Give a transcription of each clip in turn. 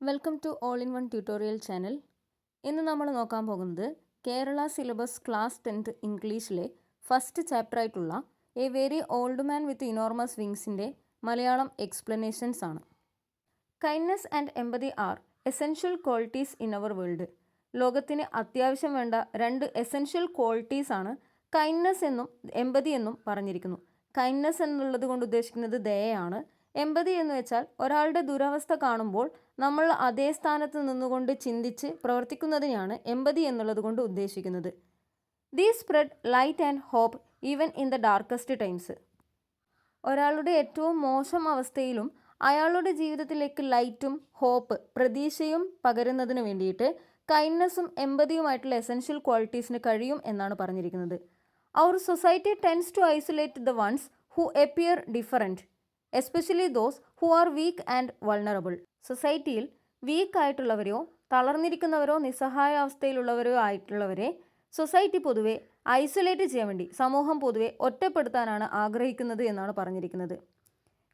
Welcome to all in one tutorial channel. ഇന്ന് നമ്മൾ നോക്കാൻ പോകുന്നത് കേരള സിലബസ് ക്ലാസ് 10th ഇംഗ്ലീഷിലെ ഫസ്റ്റ് ചാപ്റ്റർ ആയിട്ടുള്ള a very old man with enormous വിങ്സിൻ്റെ മലയാളം എക്സ്പ്ലനേഷൻസ് ആണ്. Kindness and empathy are essential qualities in our world. ലോകത്തിന് അത്യാവശ്യം വേണ്ട രണ്ട് എസെൻഷ്യൽ ക്വാളിറ്റീസ് ആണ് കൈൻഡ്നെസ് എന്നും എമ്പതി എന്നും പറഞ്ഞിരിക്കുന്നു. കൈൻഡ്നെസ് എന്നുള്ളത് കൊണ്ട് ഉദ്ദേശിക്കുന്നത് ദയയാണ്. എമ്പതി എന്ന് വെച്ചാൽ ഒരാളുടെ ദുരവസ്ഥ കാണുമ്പോൾ നമ്മൾ അതേ സ്ഥാനത്ത് നിന്നുകൊണ്ട് ചിന്തിച്ച് പ്രവർത്തിക്കുന്നതിനെയാണ് എമ്പതി എന്നുള്ളത് കൊണ്ട് ഉദ്ദേശിക്കുന്നത്. These spread light and hope even in the darkest times. ഒരാളുടെ ഏറ്റവും മോശം അവസ്ഥയിലും അയാളുടെ ജീവിതത്തിലേക്ക് ലൈറ്റും ഹോപ്പ് പ്രതീക്ഷയും പകരുന്നതിന് വേണ്ടിയിട്ട് കൈൻഡ്നെസ്സും എമ്പതിയുമായിട്ടുള്ള എസെൻഷ്യൽ ക്വാളിറ്റീസിന് കഴിയും എന്നാണ് പറഞ്ഞിരിക്കുന്നത്. അവർ society tends to isolate the ones who appear different, especially those who are weak and vulnerable. സൊസൈറ്റിയിൽ വീക്കായിട്ടുള്ളവരെയോ തളർന്നിരിക്കുന്നവരോ നിസ്സഹായാവസ്ഥയിലുള്ളവരോ ആയിട്ടുള്ളവരെ സൊസൈറ്റി പൊതുവെ ഐസൊലേറ്റ് ചെയ്യാൻ വേണ്ടി സമൂഹം പൊതുവെ ഒറ്റപ്പെടുത്താനാണ് ആഗ്രഹിക്കുന്നത് എന്നാണ് പറഞ്ഞിരിക്കുന്നത്.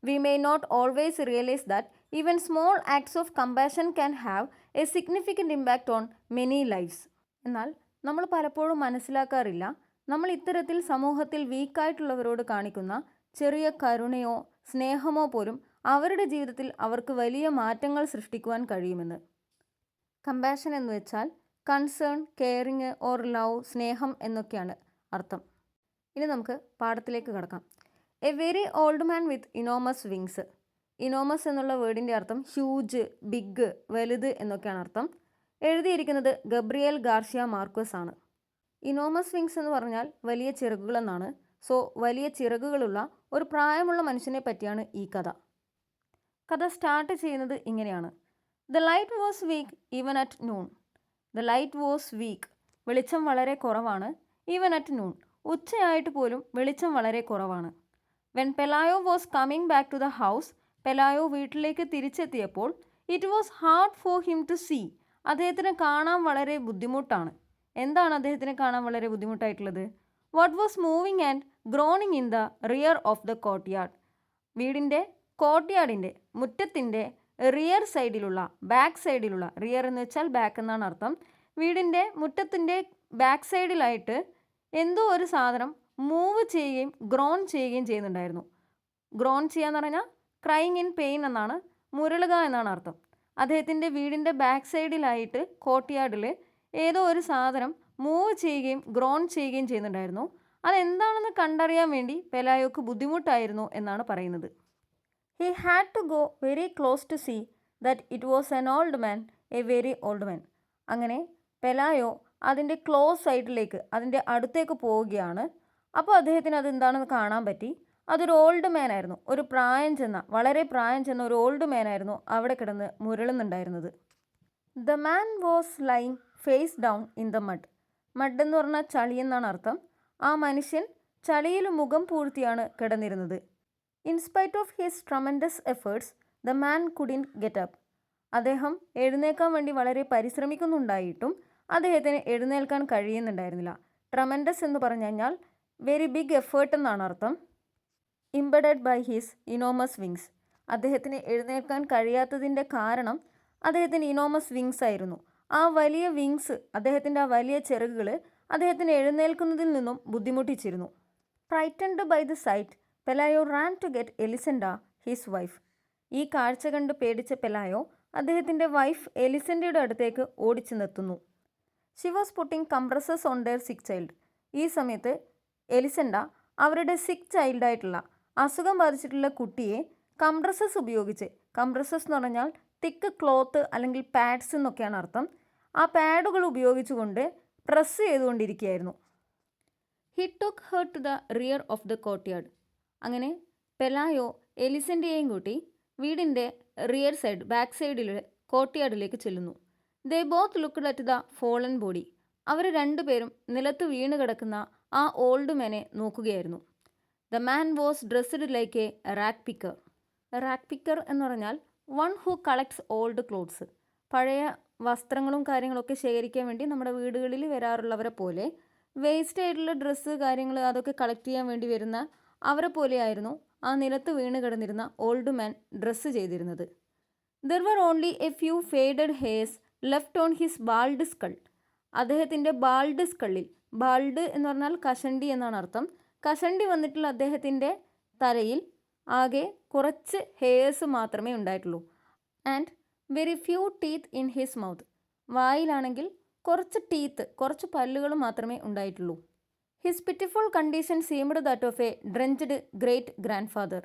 We may not always realize that even small acts of compassion can have a significant impact on many lives. എന്നാൽ നമ്മൾ പലപ്പോഴും മനസ്സിലാക്കാറില്ല നമ്മൾ ഇത്തരത്തിൽ സമൂഹത്തിൽ വീക്കായിട്ടുള്ളവരോട് കാണിക്കുന്ന ചെറിയ കരുണയോ സ്നേഹമോ പോലും അവരുടെ ജീവിതത്തിൽ അവർക്ക് വലിയ മാറ്റങ്ങൾ സൃഷ്ടിക്കുവാൻ കഴിയുമെന്ന്. കമ്പാഷൻ എന്ന് വെച്ചാൽ കൺസേൺ, കെയറിങ് ഓർ ലവ്, സ്നേഹം എന്നൊക്കെയാണ് അർത്ഥം. ഇനി നമുക്ക് പാഠത്തിലേക്ക് കടക്കാം. A very old man with enormous wings. Enormous എന്നുള്ള വേർഡിൻ്റെ അർത്ഥം ഹ്യൂജ്, ബിഗ്, വലുത് എന്നൊക്കെയാണ് അർത്ഥം. എഴുതിയിരിക്കുന്നത് ഗബ്രിയേൽ ഗാർഷ്യ മാർക്വസ് ആണ്. ഇനോമസ് വിങ്സ് എന്ന് പറഞ്ഞാൽ വലിയ ചിറകുകളെന്നാണ്. സോ വലിയ ചിറകുകളുള്ള ഒരു പ്രായമുള്ള മനുഷ്യനെ പറ്റിയാണ് ഈ കഥ. കഥ സ്റ്റാർട്ട് ചെയ്യുന്നത് ഇങ്ങനെയാണ്. The light was weak even at noon. The light was weak, വെളിച്ചം വളരെ കുറവാണ്. ഈവൻ അറ്റ് നൂൺ, ഉച്ചയായിട്ട് പോലും വെളിച്ചം വളരെ കുറവാണ്. When Pelayo was coming back to the house, Pelayo വീട്ടിലേക്ക് തിരിച്ചെത്തിയപ്പോൾ it was hard for him to see, അദ്ദേഹത്തിന് കാണാൻ വളരെ ബുദ്ധിമുട്ടാണ്. എന്താണ് അദ്ദേഹത്തിന് കാണാൻ വളരെ ബുദ്ധിമുട്ടായിട്ടുള്ളത്? What was moving and groaning in the rear of the courtyard. വീടിൻ്റെ കോർട്ട്യാർഡിൻ്റെ മുറ്റത്തിൻ്റെ റിയർ സൈഡിലുള്ള, ബാക്ക് സൈഡിലുള്ള, റിയർ എന്ന് വെച്ചാൽ ബാക്ക് എന്നാണ് അർത്ഥം. വീടിൻ്റെ മുറ്റത്തിൻ്റെ ബാക്ക് സൈഡിലായിട്ട് എന്തോ ഒരു സാധനം മൂവ് ചെയ്യുകയും ഗ്രോൺ ചെയ്യുകയും ചെയ്യുന്നുണ്ടായിരുന്നു. ഗ്രോൺ ചെയ്യാന്ന് പറഞ്ഞാൽ ക്രൈങ് ഇൻ പെയിൻ എന്നാണ്, മുരളുക എന്നാണ് അർത്ഥം. അദ്ദേഹത്തിൻ്റെ വീടിൻ്റെ ബാക്ക് സൈഡിലായിട്ട് കോർട്ട്യാർഡിൽ ഏതോ ഒരു സാധനം മൂവ് ചെയ്യുകയും ഗ്രോൺ ചെയ്യുകയും ചെയ്യുന്നുണ്ടായിരുന്നു. അതെന്താണെന്ന് കണ്ടറിയാൻ വേണ്ടി പെലായോക്ക് ബുദ്ധിമുട്ടായിരുന്നു എന്നാണ് പറയുന്നത്. He had to go very close to see that it was an old man, a very old man. അങ്ങനെ പെലായോ അതിൻ്റെ ക്ലോസ് സൈഡിലേക്ക്, അതിൻ്റെ അടുത്തേക്ക് പോവുകയാണ്. അപ്പോൾ അദ്ദേഹത്തിന് അതെന്താണെന്ന് കാണാൻ പറ്റി. അതൊരു ഓൾഡ് മാൻ ആയിരുന്നു. ഒരു പ്രായം ചെന്ന, വളരെ പ്രായം ചെന്ന ഒരു ഓൾഡ് മാൻ ആയിരുന്നു അവിടെ കിടന്ന് മുരളുന്നുണ്ടായിരുന്നത്. The man was lying face down in the mud. Mud എന്ന് പറഞ്ഞാൽ ചളി എന്നാണ് അർത്ഥം. ആ മനുഷ്യൻ ചളിയിൽ മുഖം പൂഴ്ത്തിയാണ് കിടന്നിരുന്നത്. In spite of his tremendous efforts the man couldn't get up. അദ്ദേഹം എഴുന്നേൽക്കാൻ വേണ്ടി വളരെ പരിശ്രമിക്കുന്നുണ്ടായിട്ടും അദ്ദേഹത്തിന് എഴുന്നേൽക്കാൻ കഴിയുന്നുണ്ടായിരുന്നില്ല. ട്രമൻഡസ് എന്ന് പറഞ്ഞു കഴിഞ്ഞാൽ വെരി ബിഗ് എഫേർട്ട് എന്നാണ് അർത്ഥം. ഇംബഡഡ് ബൈ ഹിസ് ഇനോമസ് വിങ്സ്. അദ്ദേഹത്തിന് എഴുന്നേൽക്കാൻ കഴിയാത്തതിൻ്റെ കാരണം അദ്ദേഹത്തിന് ഇനോമസ് വിങ്സ് ആയിരുന്നു. ആ വലിയ വിങ്സ്, അദ്ദേഹത്തിൻ്റെ ആ വലിയ ചിറകുകൾ അദ്ദേഹത്തിന് എഴുന്നേൽക്കുന്നതിൽ നിന്നും ബുദ്ധിമുട്ടിച്ചിരുന്നു. Frightened by the sight Pelayo ran to get Elisenda his wife. ഈ കാഴ്ച കണ്ട് പേടിച്ച പെലായോ അദ്ദേഹത്തിൻ്റെ വൈഫ് എലിസെൻഡയുടെ അടുത്തേക്ക് ഓടിച്ചു നിർത്തുന്നു. She was putting compresses on their sick child. ഈ സമയത്ത് എലിസെൻഡ അവരുടെ സിക്ക് ചൈൽഡായിട്ടുള്ള, അസുഖം ബാധിച്ചിട്ടുള്ള കുട്ടിയെ കംപ്രസസ് ഉപയോഗിച്ച്, കംപ്രസസ് എന്ന് പറഞ്ഞാൽ തിക്ക് ക്ലോത്ത് അല്ലെങ്കിൽ പാഡ്സ് എന്നൊക്കെയാണ് അർത്ഥം, ആ പാഡുകൾ ഉപയോഗിച്ചുകൊണ്ട് പ്രസ് ചെയ്തുകൊണ്ടിരിക്കുകയായിരുന്നു. He took her to the rear of the courtyard. അങ്ങനെ പെലായോ എലിസെൻഡയെയും കൂട്ടി വീടിൻ്റെ റിയർ സൈഡ്, ബാക്ക് സൈഡിൽ കോർട്ട്യാർഡിലേക്ക് ചെല്ലുന്നു. They both looked at the fallen body. അവർ രണ്ടുപേരും നിലത്ത് വീണ് കിടക്കുന്ന ആ ഓൾഡ് മാനെ നോക്കുകയായിരുന്നു. The man was dressed like a rag picker. Rag picker എന്ന് പറഞ്ഞാൽ one who collects old clothes. പഴയ വസ്ത്രങ്ങളും കാര്യങ്ങളൊക്കെ ശേഖരിക്കാൻ വേണ്ടി നമ്മുടെ വീടുകളിൽ വരാറുള്ളവരെ പോലെ, വേസ്റ്റ് ആയിട്ടുള്ള ഡ്രസ്സ് കാര്യങ്ങൾ അതൊക്കെ കളക്ട് ചെയ്യാൻ വേണ്ടി വരുന്ന അവരെ പോലെയായിരുന്നു ആ നിലത്ത് വീണ് കിടന്നിരുന്ന ഓൾഡ് മാൻ ഡ്രസ്സ് ചെയ്തിരുന്നത്. There were only a few faded hairs left on his bald skull. അദ്ദേഹത്തിൻ്റെ ബാൾഡ് സ്കളിൽ, ബാൾഡ് എന്ന് പറഞ്ഞാൽ കഷണ്ടി എന്നാണ് അർത്ഥം, കഷണ്ടി വന്നിട്ടുള്ള അദ്ദേഹത്തിൻ്റെ തലയിൽ ആകെ കുറച്ച് ഹെയർസ് മാത്രമേ ഉണ്ടായിട്ടുള്ളൂ. And very few teeth in his mouth. വായിലാണെങ്കിൽ കുറച്ച് ടീത്ത്, കുറച്ച് പല്ലുകൾ മാത്രമേ ഉണ്ടായിട്ടുള്ളൂ. His pitiful condition seemed that of a drenched great grand father.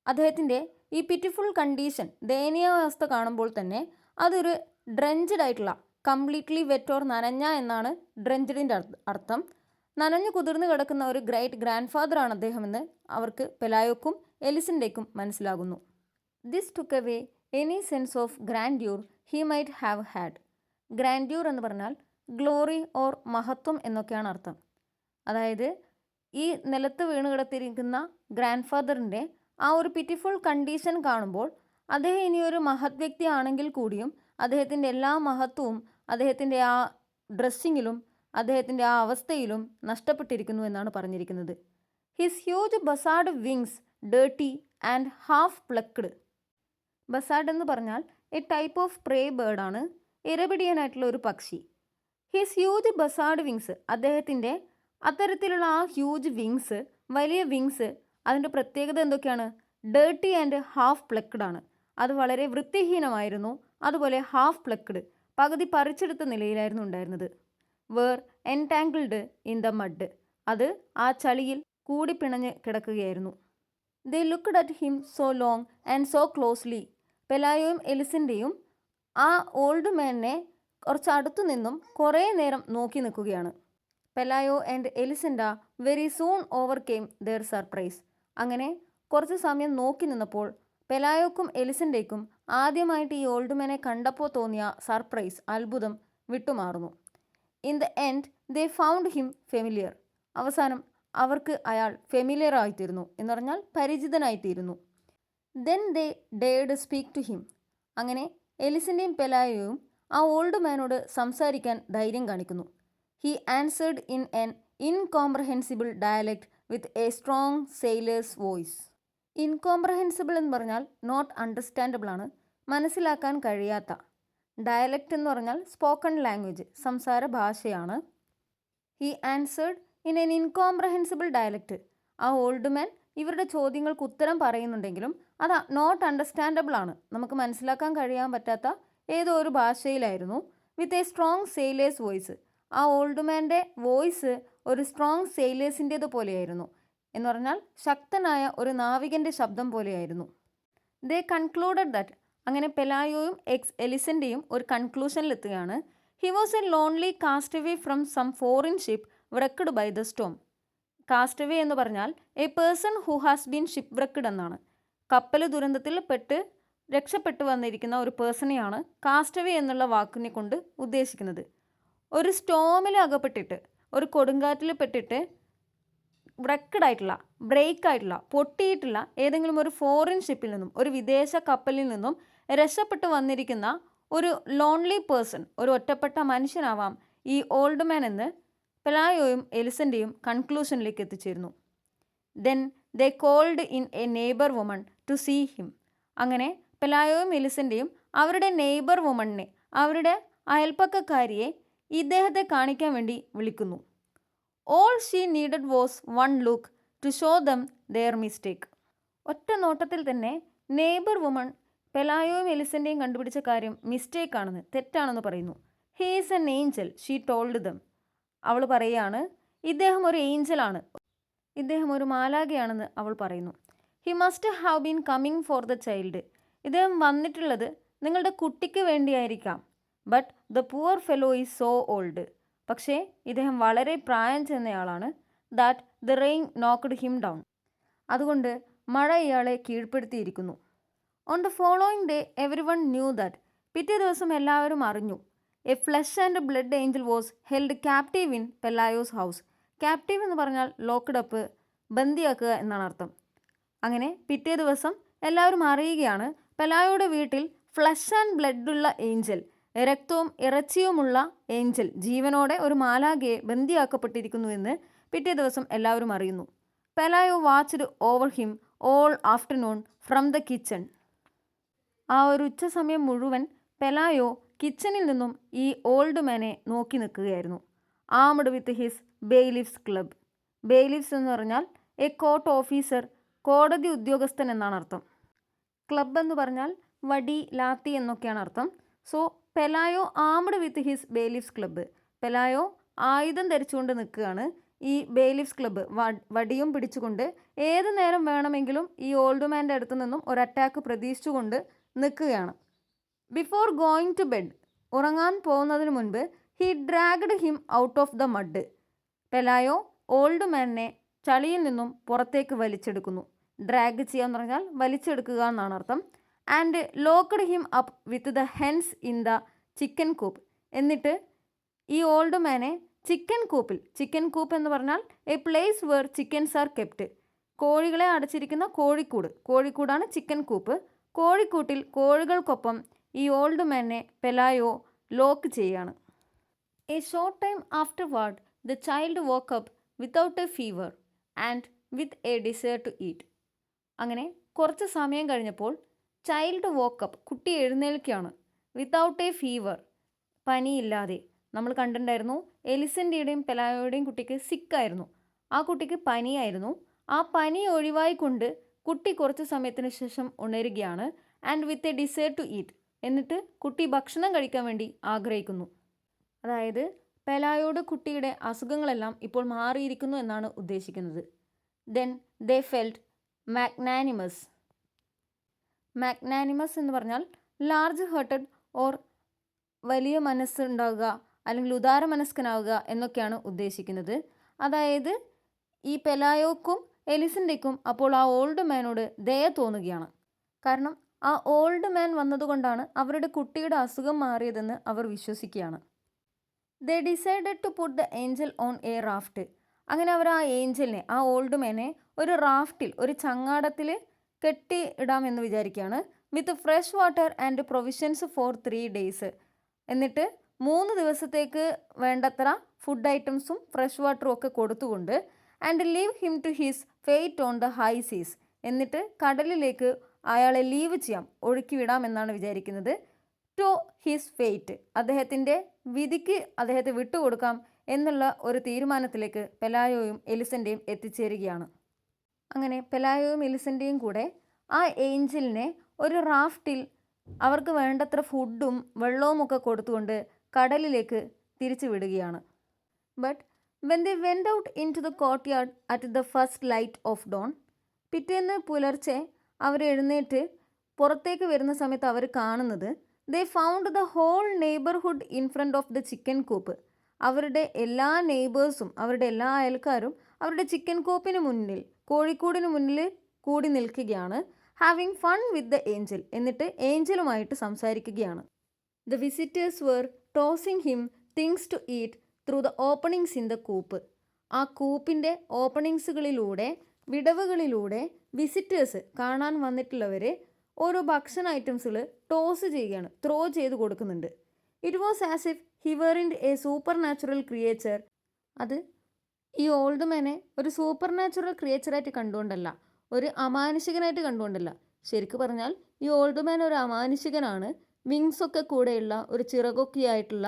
അദ്ദേഹത്തിൻ്റെ ഈ പിറ്റിഫുൾ കണ്ടീഷൻ, ദയനീയാവസ്ഥ കാണുമ്പോൾ തന്നെ അതൊരു ഡ്രഞ്ച്ഡ് ആയിട്ടുള്ള, കംപ്ലീറ്റ്ലി വെറ്റ് ഓർ നനഞ്ഞ എന്നാണ് ഡ്രഞ്ച്ഡിൻ്റെ അർത്ഥം. നനഞ്ഞു കുതിർന്ന് കിടക്കുന്ന ഒരു ഗ്രേറ്റ് ഗ്രാൻഡ് ഫാദറാണ് അദ്ദേഹമെന്ന് അവർക്ക് പെലായോക്കും എലിസണ്ടയ്ക്കും മനസ്സിലാകുന്നു. This took away any sense of grandeur he might have had. Grandeur എന്ന് പറഞ്ഞാൽ ഗ്ലോറി ഓർ മഹത്വം എന്നൊക്കെയാണ് അർത്ഥം. അതായത് ഈ നിലത്ത് വീണ് കിടത്തിയിരിക്കുന്ന ഗ്രാൻഡ് ഫാദറിൻ്റെ ആ ഒരു പിറ്റിഫുൾ കണ്ടീഷൻ കാണുമ്പോൾ അദ്ദേഹം ഇനിയൊരു മഹത് വ്യക്തി ആണെങ്കിൽ കൂടിയും അദ്ദേഹത്തിൻ്റെ എല്ലാ മഹത്വവും അദ്ദേഹത്തിൻ്റെ ആ ഡ്രസ്സിങ്ങിലും അദ്ദേഹത്തിൻ്റെ ആ അവസ്ഥയിലും നഷ്ടപ്പെട്ടിരിക്കുന്നു എന്നാണ് പറഞ്ഞിരിക്കുന്നത്. His huge buzzard wings dirty and half plucked. Buzzard എന്ന് പറഞ്ഞാൽ എ ടൈപ്പ് ഓഫ് പ്രേ ബേർഡാണ്, ഇരപിടിയനായിട്ടുള്ള ഒരു പക്ഷി. ഹിസ് ഹ്യൂജ് ബസാർഡ് വിങ്സ്, അദ്ദേഹത്തിൻ്റെ അത്തരത്തിലുള്ള ആ ഹ്യൂജ് വിങ്സ്, വലിയ വിങ്സ്, അതിൻ്റെ പ്രത്യേകത എന്തൊക്കെയാണ്? ഡേർട്ടി ആൻഡ് ഹാഫ് പ്ലക്ഡ് ആണ്. അത് വളരെ വൃത്തിഹീനമായിരുന്നു. അതുപോലെ ഹാഫ് പ്ലക്ഡ്, പകുതി പറിച്ചെടുത്ത നിലയിലായിരുന്നു ഉണ്ടായിരുന്നത്. Where entangled in the mud, അത് ആ ചളിയിൽ കൂടിപ്പിണഞ്ഞ് കിടക്കുകയായിരുന്നു. They looked at him so long and so closely. പെലായോയും എലിസൻ്റെയും ആ ഓൾഡ് മാനിനെ കുറച്ച് അടുത്തു നിന്നും കുറേ നേരം നോക്കി നിൽക്കുകയാണ്. Pelayo and Elisenda very soon overcame their surprise. അങ്ങനെ കുറച്ച് സമയം നോക്കി നിന്നപ്പോൾ പെലായോക്കും എലിസൻഡയ്ക്കും ആദ്യമായിട്ട് ഈ ഓൾഡ് മാനെ കണ്ടപ്പോൾ തോന്നിയ സർപ്രൈസ്, അത്ഭുതം വിട്ടുമാറുന്നു. In the end they found him familiar. അവസാനം അവർക്ക് അയാൾ ഫെമിലിയർ ആയിത്തീരുന്നു, എന്ന് പറഞ്ഞാൽ പരിചിതനായിത്തീരുന്നു. Then they dared speak to him. അങ്ങനെ എലിസൻ്റെയും പെലായോയും ആ ഓൾഡ് മാനോട് സംസാരിക്കാൻ ധൈര്യം കാണിക്കുന്നു. He answered in an incomprehensible dialect with a strong sailor's voice. Incomprehensible എന്ന് പറഞ്ഞാൽ നോട്ട് അണ്ടർസ്റ്റാൻഡബിൾ ആണ്, മനസ്സിലാക്കാൻ കഴിയാത്ത. ഡയലക്റ്റ് എന്ന് പറഞ്ഞാൽ സ്പോക്കൺ ലാംഗ്വേജ്, സംസാര ഭാഷയാണ്. He answered in an incomprehensible dialect. ആ ഓൾഡ് മാൻ ഇവരുടെ ചോദ്യങ്ങൾക്ക് ഉത്തരം പറയുന്നുണ്ടെങ്കിലും അത് നോട്ട് അണ്ടർസ്റ്റാൻഡബിൾ ആണ്, നമുക്ക് മനസ്സിലാക്കാൻ കഴിയാൻ പറ്റാത്ത ഏതോ ഒരു ഭാഷയിലായിരുന്നു. With a strong sailor's voice. ആ ഓൾഡ് മാൻ്റെ വോയിസ് ഒരു സ്ട്രോങ് സെയിലേഴ്സിൻ്റേത് പോലെയായിരുന്നു, എന്ന് പറഞ്ഞാൽ ശക്തനായ ഒരു നാവികൻ്റെ ശബ്ദം പോലെയായിരുന്നു. They concluded that. അങ്ങനെ പെലായോയും എലിസൻ്റെയും ഒരു കൺക്ലൂഷനിലെത്തുകയാണ്. He was a lonely castaway from some foreign ship wrecked by the storm. Castaway എന്ന് പറഞ്ഞാൽ a person who has been ship wrecked എന്നാണ്. കപ്പൽ ദുരന്തത്തിൽ പെട്ട് രക്ഷപ്പെട്ടു വന്നിരിക്കുന്ന ഒരു പേഴ്സണെയാണ് കാസ്റ്റവേ എന്നുള്ള വാക്കിനെ കൊണ്ട് ഉദ്ദേശിക്കുന്നത്. ഒരു സ്റ്റോമിൽ അകപ്പെട്ടിട്ട്, ഒരു കൊടുങ്കാറ്റിൽ പെട്ടിട്ട് വ്രക്ക്ഡ് ആയിട്ടുള്ള, ബ്രേക്ക് ആയിട്ടുള്ള, പൊട്ടിയിട്ടുള്ള ഏതെങ്കിലും ഒരു ഫോറിൻ ഷിപ്പിൽ നിന്നും, ഒരു വിദേശ കപ്പലിൽ നിന്നും രക്ഷപ്പെട്ടു വന്നിരിക്കുന്ന ഒരു ലോൺലി പേഴ്സൺ, ഒരു ഒറ്റപ്പെട്ട മനുഷ്യനാവാം ഈ ഓൾഡ് മാൻ എന്ന് പെലായോയും എലിസൻ്റെയും കൺക്ലൂഷനിലേക്ക് എത്തിച്ചേരുന്നു. Then they called in a neighbour woman to see him. അങ്ങനെ പെലായോയും എലിസൻ്റെയും അവരുടെ നെയ്ബർ വുമണിനെ, അവരുടെ അയൽപ്പക്കക്കാരിയെ ഇദ്ദേഹത്തെ കാണിക്കാൻ വേണ്ടി വിളിക്കുന്നു. All she needed was one look to show them their mistake. ഒറ്റ നോട്ടത്തിൽ തന്നെ നെയ്ബർ വുമൺ പെലായോയും എലിസൻ്റെയും കണ്ടുപിടിച്ച കാര്യം മിസ്റ്റേക്കാണെന്ന്, തെറ്റാണെന്ന് പറയുന്നു. He is N Angel she told dum. അവൾ പറയുകയാണ് ഇദ്ദേഹം ഒരു ഏഞ്ചലാണ്, ഇദ്ദേഹം ഒരു മാലാഖയാണെന്ന് അവൾ പറയുന്നു. He must have been coming for the child. ഇദ്ദേഹം വന്നിട്ടുള്ളത് നിങ്ങളുടെ കുട്ടിക്ക് വേണ്ടിയായിരിക്കാം. But the poor fellow is so old. പക്ഷേ ഇദ്ദേഹം വളരെ പ്രായം ചെന്നയാളാണ്. That the rain knocked him down. അതുകൊണ്ട് മഴ ഇയാളെ കീഴ്പ്പെടുത്തിയിരിക്കുന്നു. On the following day every one knew that. പിറ്റേ ദിവസം എല്ലാവരും അറിഞ്ഞു. A flesh and blood angel was held captive in Pelayo's house. Captive എന്ന് പറഞ്ഞാൽ ലോക്ക്ഡ് അപ്പ്, ബന്ദിയാക്കുക എന്നാണ് അർത്ഥം. അങ്ങനെ പിറ്റേ ദിവസം എല്ലാവരും അറിയുകയാണ് പെലായോയുടെ വീട്ടിൽ ഫ്ലഷ് ആൻഡ് ബ്ലഡുള്ള ഏഞ്ചൽ, രക്തവും ഇറച്ചിയുമുള്ള ഏഞ്ചൽ, ജീവനോടെ ഒരു മാലാഖയെ ബന്ദിയാക്കപ്പെട്ടിരിക്കുന്നു എന്ന് പിറ്റേ ദിവസം എല്ലാവരും അറിയുന്നു. Pelayo watched over him all afternoon from the kitchen. ആ ഒരു ഉച്ച സമയം മുഴുവൻ പെലായോ കിച്ചണിൽ നിന്നും ഈ ഓൾഡ് മാനെ നോക്കി നിൽക്കുകയായിരുന്നു. Armed with his bailiff's club. Bailiff's എന്ന് പറഞ്ഞാൽ എ കോർട്ട് ഓഫീസർ, കോടതി ഉദ്യോഗസ്ഥൻ എന്നാണ് അർത്ഥം. ക്ലബ് എന്ന് പറഞ്ഞാൽ വടി, ലാത്തി എന്നൊക്കെയാണ് അർത്ഥം. So Pelayo armed with his bailiff's club. Pelayo ആയുധം ധരിച്ചുകൊണ്ട് നിൽക്കുകയാണ്. ഈ ബെയ്ലിഫ്സ് ക്ലബ്ബ് വടിയും പിടിച്ചുകൊണ്ട് ഏത് നേരം വേണമെങ്കിലും ഈ ഓൾഡ് മാൻ്റെ അടുത്ത് നിന്നും ഒരു അറ്റാക്ക് പ്രതീക്ഷിച്ചുകൊണ്ട് നിൽക്കുകയാണ്. ബിഫോർ ഗോയിങ് ടു ബെഡ്, ഉറങ്ങാൻ പോകുന്നതിന് മുൻപ്, he dragged him out of the mud. Pelayo old മാനിനെ ചളിയിൽ നിന്നും പുറത്തേക്ക് വലിച്ചെടുക്കുന്നു. ഡ്രാഗ് ചെയ്യുക എന്ന് പറഞ്ഞാൽ വലിച്ചെടുക്കുക എന്നാണ് അർത്ഥം. And locked him up with the hens in the chicken coop. എന്നിട്ട് ഈ ഓൾഡ് മാനെ ചിക്കൻ കൂപ്പിൽ, ചിക്കൻ കൂപ്പ് എന്ന് പറഞ്ഞാൽ a place where chickens are kept, കോഴികളെ അടച്ചിരിക്കുന്ന കോഴിക്കൂട്, കോഴിക്കൂടാണ് ചിക്കൻ കൂപ്പ്. കോഴിക്കൂട്ടിൽ കോഴികൾക്കൊപ്പം ഈ ഓൾഡ് മാനെ പെലായോ ലോക്ക് ചെയ്യുകയാണ്. A short time afterward the child woke up without a fever and with a desire to eat. അങ്ങനെ കുറച്ച് സമയം കഴിഞ്ഞപ്പോൾ ചൈൽഡ് വോക്കപ്പ്, കുട്ടി എഴുന്നേൽക്കുകയാണ്. വിത്തൗട്ട് എ ഫീവർ, പനിയില്ലാതെ. നമ്മൾ കണ്ടിട്ടുണ്ടായിരുന്നു എലിസൻ്റെയും പെലായോയുടെയും കുട്ടിക്ക് സിക്കായിരുന്നു. ആ കുട്ടിക്ക് പനിയായിരുന്നു. ആ പനി ഒഴിവായിക്കൊണ്ട് കുട്ടി കുറച്ച് സമയത്തിന് ശേഷം ഉണരുകയാണ്. And with a desire to eat. എന്നിട്ട് കുട്ടി ഭക്ഷണം കഴിക്കാൻ വേണ്ടി ആഗ്രഹിക്കുന്നു. അതായത് പെലായോയുടെ കുട്ടിയുടെ അസുഖങ്ങളെല്ലാം ഇപ്പോൾ മാറിയിരിക്കുന്നു എന്നാണ് ഉദ്ദേശിക്കുന്നത്. Then they felt മാഗ്നാനിമസ്. മാഗ്നാനിമസ് എന്ന് പറഞ്ഞാൽ ലാർജ് ഹേർട്ടഡ് ഓർ വലിയ മനസ്സുണ്ടാവുക അല്ലെങ്കിൽ ഉദാര മനസ്കനാവുക എന്നൊക്കെയാണ് ഉദ്ദേശിക്കുന്നത്. അതായത് ഈ പെലായോക്കും എലിസൻ്റെക്കും അപ്പോൾ ആ ഓൾഡ് മാനോട് ദയ തോന്നുകയാണ്. കാരണം ആ ഓൾഡ് മാൻ വന്നതുകൊണ്ടാണ് അവരുടെ കുട്ടിയുടെ അസുഖം മാറിയതെന്ന് അവർ വിശ്വസിക്കുകയാണ്. They decided to put the angel on a raft. അങ്ങനെ അവർ ആ ഏഞ്ചലിനെ, ആ ഓൾഡ് മാനെ ഒരു റാഫ്റ്റിൽ, ഒരു ചങ്ങാടത്തിൽ കെട്ടി ഇടാമെന്ന് വിചാരിക്കുകയാണ്. വിത്ത് fresh water and provisions for 3 days. എന്നിട്ട് 3 ദിവസത്തേക്ക് വേണ്ടത്ര ഫുഡ് ഐറ്റംസും ഫ്രഷ് വാട്ടറും ഒക്കെ കൊടുത്തുകൊണ്ട് and leave him to his fate on the high seas. എന്നിട്ട് കടലിലേക്ക് അയാളെ ലീവ് ചെയ്യാം, ഒഴുക്കി വിടാം എന്നാണ് വിചാരിക്കുന്നത്. ടു ഹിസ് ഫെയ്റ്റ്, അദ്ദേഹത്തിൻ്റെ വിധിക്ക് അദ്ദേഹത്തെ വിട്ടുകൊടുക്കാം എന്നുള്ള ഒരു തീരുമാനത്തിലേക്ക് പെലായോയും എലിസൻ്റെയും എത്തിച്ചേരുകയാണ്. അങ്ങനെ പെലായോയും എലിസൻ്റെയും കൂടെ ആ ഏഞ്ചലിനെ ഒരു റാഫ്റ്റിൽ അവർക്ക് വേണ്ടത്ര ഫുഡും വെള്ളവും ഒക്കെ കൊടുത്തുകൊണ്ട് കടലിലേക്ക് തിരിച്ചു വിടുകയാണ്. But when they went out into the courtyard at the first light of dawn. പിറ്റേന്ന് പുലർച്ചെ അവർ എഴുന്നേറ്റ് പുറത്തേക്ക് വരുന്ന സമയത്ത് അവർ കാണുന്നത് they found the whole neighbourhood in front of the chicken coop. അവരുടെ എല്ലാ നെയ്ബേഴ്സും, അവരുടെ എല്ലാ അയൽക്കാരും അവരുടെ ചിക്കൻ കൂപ്പിന് മുന്നിൽ, കോഴിക്കൂടിന് മുന്നിൽ കൂടി നിൽക്കുകയാണ്. Having fun with the angel. എന്നിട്ട് ഏഞ്ചലുമായിട്ട് സംസാരിക്കുകയാണ്. The visitors were tossing him things to eat through the openings in the coop. ആ കൂപ്പിൻ്റെ ഓപ്പണിങ്സുകളിലൂടെ, വിടവുകളിലൂടെ വിസിറ്റേഴ്സ്, കാണാൻ വന്നിട്ടുള്ളവർ ഓരോ ഭക്ഷണ ഐറ്റംസുകൾ ടോസ് ചെയ്യുകയാണ്, ത്രോ ചെയ്ത് കൊടുക്കുന്നുണ്ട്. It was as if he weren't a supernatural creature. അത് ഈ ഓൾഡ് മാനെ ഒരു സൂപ്പർ നാച്ചുറൽ ക്രിയേച്ചറായിട്ട് കണ്ടുകൊണ്ടല്ല, ഒരു അമാനുഷികനായിട്ട് കണ്ടുകൊണ്ടല്ല. ശരിക്കും പറഞ്ഞാൽ ഈ ഓൾഡ് മാൻ ഒരു അമാനുഷികനാണ്. വിങ്സൊക്കെ കൂടെയുള്ള ഒരു ചിറകൊക്കെയായിട്ടുള്ള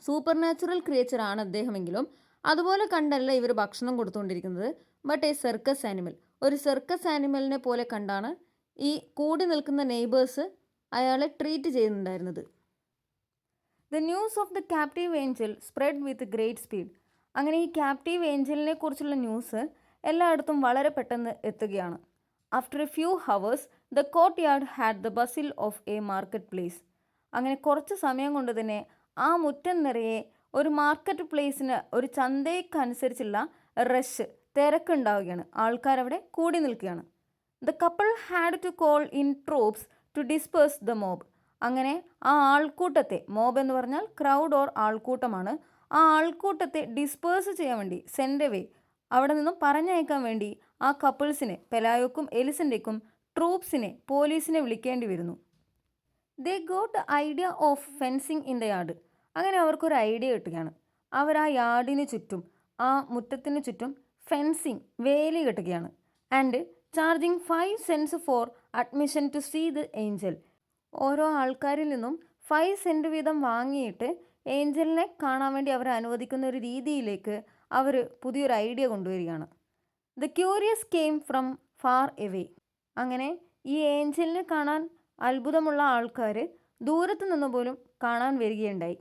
സൂപ്പർ നാച്ചുറൽ ക്രിയേച്ചറാണ് അദ്ദേഹമെങ്കിലും അതുപോലെ കണ്ടല്ല ഇവർ ഭക്ഷണം കൊടുത്തുകൊണ്ടിരിക്കുന്നത്. ബട്ട് എ സർക്കസ് ആനിമൽ, ഒരു സർക്കസ് ആനിമലിനെ പോലെ കണ്ടാണ് ഈ കൂടി നിൽക്കുന്ന നെയ്ബേഴ്സ് അയാളെ ട്രീറ്റ് ചെയ്യുന്നുണ്ടായിരുന്നത്. The news of the captive angel spread with great speed. അങ്ങനെ ഈ ക്യാപ്റ്റീവ് ഏഞ്ചലിനെ കുറിച്ചുള്ള ന്യൂസ് എല്ലായിടത്തും വളരെ പെട്ടെന്ന് എത്തുകയാണ്. After A few hours the court yard had the ബസിൽ ഓഫ് എ മാർക്കറ്റ് പ്ലേസ്. അങ്ങനെ കുറച്ച് സമയം കൊണ്ട് തന്നെ ആ മുറ്റം നിറയെ ഒരു മാർക്കറ്റ് പ്ലേസിന്, ഒരു ചന്തയ്ക്കനുസരിച്ചുള്ള റഷ്, തിരക്കുണ്ടാവുകയാണ്. ആൾക്കാരവിടെ കൂടി നിൽക്കുകയാണ്. The couple had to call in troops to disperse the mob. അങ്ങനെ ആ ആൾക്കൂട്ടത്തെ, മോബ് എന്ന് പറഞ്ഞാൽ ക്രൗഡ് ഓർ ആൾക്കൂട്ടമാണ്, ആ ആൾക്കൂട്ടത്തെ ഡിസ്പേഴ്സ് ചെയ്യാൻ വേണ്ടി, സെൻഡ് അവേ, അവിടെ നിന്നും പറഞ്ഞയക്കാൻ വേണ്ടി ആ കപ്പിൾസിനെ, പെലായോക്കും എലിസൻ്റെക്കും ട്രൂപ്സിനെ, പോലീസിനെ വിളിക്കേണ്ടി വരുന്നു. They got the idea of fencing in the yard. അങ്ങനെ അവർക്കൊരു ഐഡിയ കിട്ടുകയാണ്. അവർ ആ യാർഡിന് ചുറ്റും, ആ മുറ്റത്തിന് ചുറ്റും ഫെൻസിങ്, വേലി കെട്ടുകയാണ്. And charging 5 cents for admission to see the angel. ഓരോ ആൾക്കാരിൽ നിന്നും 5 സെൻറ്റ് വീതം വാങ്ങിയിട്ട് ഏഞ്ചലിനെ കാണാൻ വേണ്ടി അവരെ അനുവദിക്കുന്ന ഒരു രീതിയിലേക്ക് അവർ പുതിയൊരു ഐഡിയ കൊണ്ടുവരികയാണ്. The curious came from far away. അങ്ങനെ ഈ ഏഞ്ചലിനെ കാണാൻ അത്ഭുതമുള്ള ആൾക്കാർ ദൂരത്തു നിന്ന് പോലും കാണാൻ വരികയുണ്ടായി.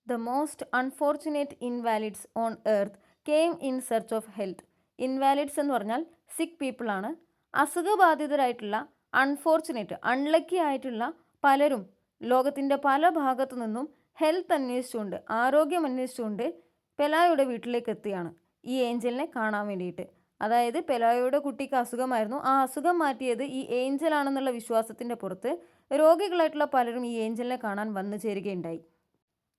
The most unfortunate invalids on earth came in search of health. Invalids എന്ന് പറഞ്ഞാൽ സിക്ക് പീപ്പിളാണ്. അസുഖബാധിതരായിട്ടുള്ള, അൺഫോർച്ചുനേറ്റ്, അൺലക്കി ആയിട്ടുള്ള പലരും ലോകത്തിൻ്റെ പല ഭാഗത്തു നിന്നും ഹെൽത്ത് അന്വേഷിച്ചുകൊണ്ട്, ആരോഗ്യം അന്വേഷിച്ചുകൊണ്ട് പെലായുടെ വീട്ടിലേക്ക് എത്തുകയാണ് ഈ ഏഞ്ചലിനെ കാണാൻ വേണ്ടിയിട്ട്. അതായത് പെലായോയുടെ കുട്ടിക്ക് അസുഖമായിരുന്നു. ആ അസുഖം മാറ്റിയത് ഈ ഏഞ്ചലാണെന്നുള്ള വിശ്വാസത്തിൻ്റെ പുറത്ത് രോഗികളായിട്ടുള്ള പലരും ഈ ഏഞ്ചലിനെ കാണാൻ വന്നു ചേരുകയുണ്ടായി.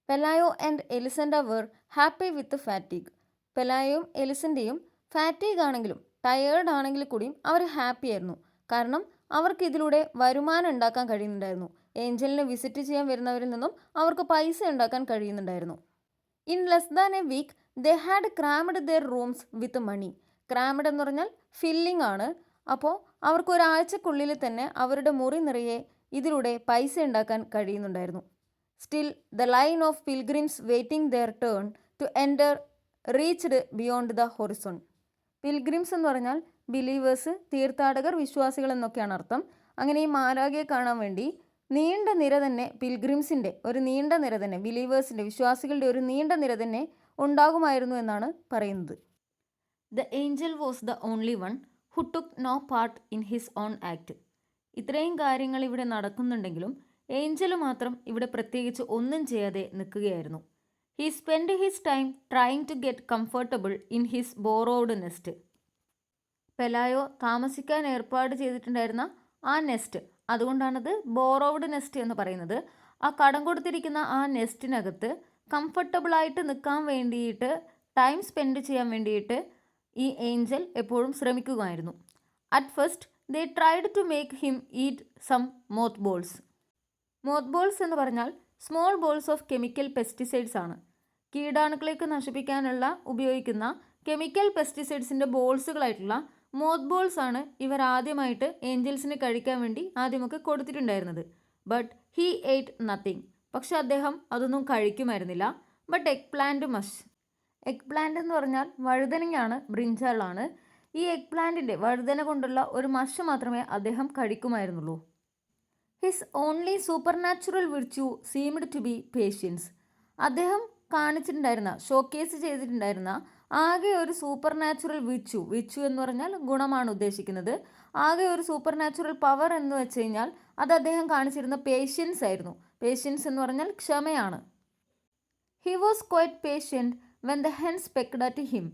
Pelayo and Elisenda were happy with fatigue. പെലായോയും എലിസൻ്റെയും ഫാറ്റീഗ് ആണെങ്കിലും ടയേർഡ് ആണെങ്കിൽ കൂടിയും അവർ ഹാപ്പി ആയിരുന്നു. കാരണം അവർക്ക് ഇതിലൂടെ വരുമാനം ഉണ്ടാക്കാൻ കഴിയുന്നുണ്ടായിരുന്നു. ഏഞ്ചലിനെ വിസിറ്റ് ചെയ്യാൻ വരുന്നവരിൽ നിന്നും അവർക്ക് പൈസ ഉണ്ടാക്കാൻ കഴിയുന്നുണ്ടായിരുന്നു. In less than a week they had crammed their rooms with money. Crammed എന്ന് പറഞ്ഞാൽ ഫില്ലിംഗ് ആണ്. അപ്പോൾ അവർക്ക് ഒരാഴ്ചക്കുള്ളിൽ തന്നെ അവരുടെ മുറി നിറയെ ഇതിലൂടെ പൈസ ഉണ്ടാക്കാൻ കഴിയുന്നുണ്ടായിരുന്നു. Still the line of pilgrims waiting their turn to enter reached beyond the horizon. Pilgrims എന്ന് പറഞ്ഞാൽ ബിലീവേഴ്സ്, തീർത്ഥാടകർ, വിശ്വാസികൾ എന്നൊക്കെയാണ് അർത്ഥം. അങ്ങനെ ഈ മാലാഖയെ കാണാൻ വേണ്ടി നീണ്ട നിര തന്നെ, പിൽഗ്രിംസിൻ്റെ ഒരു നീണ്ട നിര തന്നെ, ബിലീവേഴ്സിൻ്റെ, വിശ്വാസികളുടെ ഒരു നീണ്ട നിര തന്നെ ഉണ്ടാകുമായിരുന്നു എന്നാണ് പറയുന്നത്. The angel was the only one who took no part in his own act. ഇത്രയും കാര്യങ്ങൾ ഇവിടെ നടക്കുന്നുണ്ടെങ്കിലും ഏഞ്ചൽ മാത്രം ഇവിടെ പ്രത്യേകിച്ച് ഒന്നും ചെയ്യാതെ നിൽക്കുകയായിരുന്നു. He spend his time trying to get comfortable in his borrowed nest. Pelayo താമസിക്കാൻ ഏർപ്പാട് ചെയ്തിട്ടുണ്ടായിരുന്ന ആ നെസ്റ്റ്, അതുകൊണ്ടാണത് ബോറോഡ് നെസ്റ്റ് എന്ന് പറയുന്നത്. ആ കടം കൊടുത്തിരിക്കുന്ന ആ നെസ്റ്റിനകത്ത് കംഫർട്ടബിളായിട്ട് നിൽക്കാൻ വേണ്ടിയിട്ട്, ടൈം സ്പെൻഡ് ചെയ്യാൻ വേണ്ടിയിട്ട് ഈ ഏഞ്ചൽ എപ്പോഴും ശ്രമിക്കുകയായിരുന്നു. At first they tried to make him eat some moth balls. Moth balls എന്ന് പറഞ്ഞാൽ small balls of chemical pesticides ആണ്. കീടാണുക്കളേക്ക് നശിപ്പിക്കാനുള്ള ഉപയോഗിക്കുന്ന കെമിക്കൽ പെസ്റ്റിസൈഡ്സിൻ്റെ ബോൾസുകളായിട്ടുള്ള മോത്ത് ബോൾസ് ആണ് ഇവർ ആദ്യമായിട്ട് ഏഞ്ചൽസിന് കഴിക്കാൻ വേണ്ടി ആദ്യമൊക്കെ കൊടുത്തിട്ടുണ്ടായിരുന്നത്. But he ate nothing. പക്ഷെ അദ്ദേഹം അതൊന്നും കഴിക്കുമായിരുന്നില്ല. But egg plant mush. Egg plant എന്ന് പറഞ്ഞാൽ വഴുതനങ്ങയാണ്, ബ്രിഞ്ചാളാണ്. ഈ എഗ് പ്ലാന്റിൻ്റെ, വഴുതന കൊണ്ടുള്ള ഒരു മഷ് മാത്രമേ അദ്ദേഹം കഴിക്കുമായിരുന്നുള്ളൂ. His only supernatural virtue seemed to be patience. അദ്ദേഹം കാണിച്ചിട്ടുണ്ടായിരുന്ന, ഷോക്കേസ് ചെയ്തിട്ടുണ്ടായിരുന്ന ആകെ ഒരു സൂപ്പർ നാച്ചുറൽ വിച്ചു എന്ന് പറഞ്ഞാൽ ഗുണമാണ് ഉദ്ദേശിക്കുന്നത്. ആകെ ഒരു സൂപ്പർ നാച്ചുറൽ പവർ എന്ന് വെച്ച് കഴിഞ്ഞാൽ അത് അദ്ദേഹം കാണിച്ചിരുന്ന പേഷ്യൻസ് ആയിരുന്നു. പേഷ്യൻസ് എന്ന് പറഞ്ഞാൽ ക്ഷമയാണ്. He was quite patient when the hens pecked at him.